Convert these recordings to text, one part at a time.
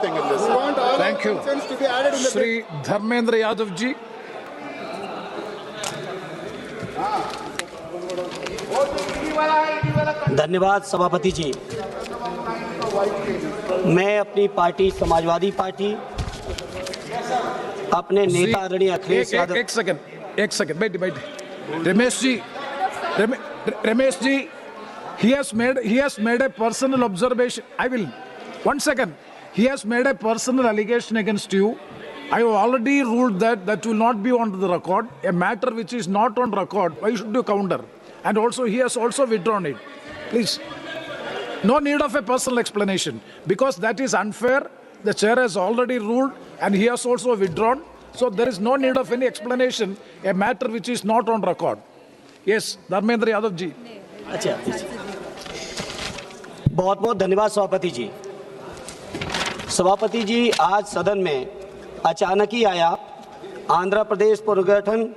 thing in this. Thank you. To be added in the Shri Dharmendra Yadav ji. धन्यवाद सभापति जी। मैं अपनी party Samajwadi party अपने नेता आदरणीय अखिलेश यादव। एक सेकंड बैठे Ramesh ji he has made a personal observation. I will 1 second. He has made a personal allegation against you. I have already ruled that will not be on the record. A matter which is not on record, why should you counter? And also he has also withdrawn it. Please, no need of a personal explanation because that is unfair. The chair has already ruled and he has also withdrawn. So there is no need of any explanation, a matter which is not on record. Yes, Dharmendra Yadav ji. अच्छा, बहुत बहुत धन्यवाद सभापति जी। सभापति जी, आज सदन में अचानक ही आया आंध्र प्रदेश पुनर्गठन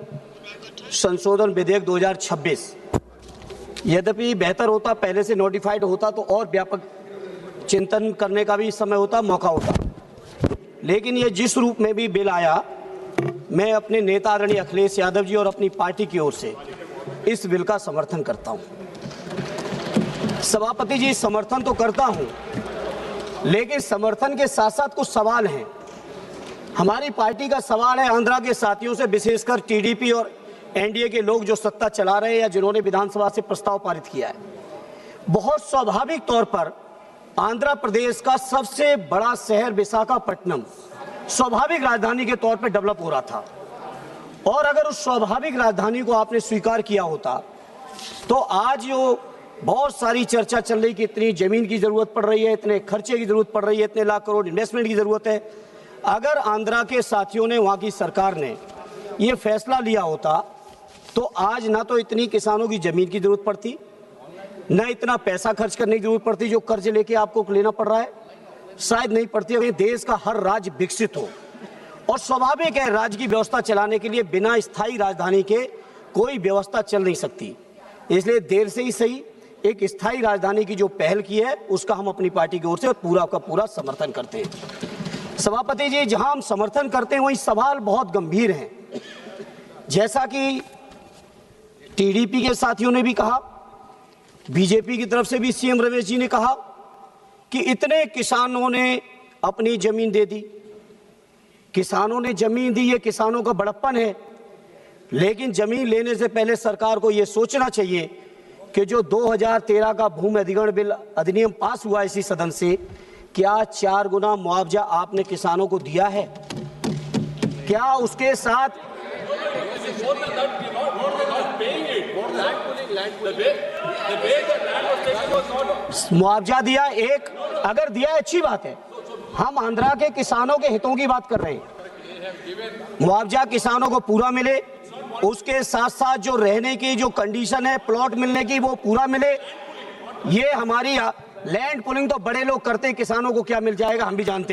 संशोधन विधेयक 2026। यद्यपि बेहतर होता पहले से नोटिफाइड होता तो और व्यापक चिंतन करने का भी समय होता, मौका होता, लेकिन ये जिस रूप में भी बिल आया, मैं अपने नेता आदरणीय अखिलेश यादव जी और अपनी पार्टी की ओर से इस बिल का समर्थन करता हूं। सभापति जी, समर्थन तो करता हूं, लेकिन समर्थन के साथ साथ कुछ सवाल हैं। हमारी पार्टी का सवाल है आंध्रा के साथियों से, विशेषकर टीडीपी और एनडीए के लोग जो सत्ता चला रहे हैं या जिन्होंने विधानसभा से प्रस्ताव पारित किया है। बहुत स्वाभाविक तौर पर आंध्र प्रदेश का सबसे बड़ा शहर विशाखापट्टनम स्वाभाविक राजधानी के तौर पर डेवलप हो रहा था, और अगर उस स्वाभाविक राजधानी को आपने स्वीकार किया होता तो आज जो बहुत सारी चर्चा चल रही कि इतनी जमीन की जरूरत पड़ रही है, इतने खर्चे की जरूरत पड़ रही है, इतने लाख करोड़ इन्वेस्टमेंट की जरूरत है, अगर आंध्रा के साथियों ने, वहां की सरकार ने ये फैसला लिया होता तो आज ना तो इतनी किसानों की जमीन की जरूरत पड़ती, न इतना पैसा खर्च करने की जरूरत पड़ती जो कर्ज लेके आपको लेना पड़ रहा है, शायद नहीं पड़ती। अगर देश का हर राज्य विकसित हो, और स्वाभाविक है राज्य की व्यवस्था चलाने के लिए बिना स्थायी राजधानी के कोई व्यवस्था चल नहीं सकती, इसलिए देर से ही सही एक स्थायी राजधानी की जो पहल की है उसका हम अपनी पार्टी की ओर से पूरा का पूरा समर्थन करते हैं। सभापति जी, जहां हम समर्थन करते हैं वहीं सवाल बहुत गंभीर हैं। जैसा कि टीडीपी के साथियों ने भी कहा, बीजेपी की तरफ से भी सीएम रमेश जी ने कहा कि इतने किसानों ने अपनी जमीन दे दी, किसानों ने जमीन दी, ये किसानों का बड़प्पन है, लेकिन जमीन लेने से पहले सरकार को ये सोचना चाहिए कि जो 2013 का भूमि अधिग्रहण बिल अधिनियम पास हुआ इसी सदन से, क्या 4 गुना मुआवजा आपने किसानों को दिया है? क्या उसके साथ मुआवजा दिया? एक अगर दिया है अच्छी बात है, हम आंध्रा के किसानों के हितों की बात कर रहे हैं। मुआवजा किसानों को पूरा मिले, उसके साथ साथ जो रहने की जो कंडीशन है प्लॉट मिलने की वो पूरा मिले। ये हमारी लैंड पुलिंग तो बड़े लोग करते हैं, किसानों को क्या मिल जाएगा हम भी जानते हैं।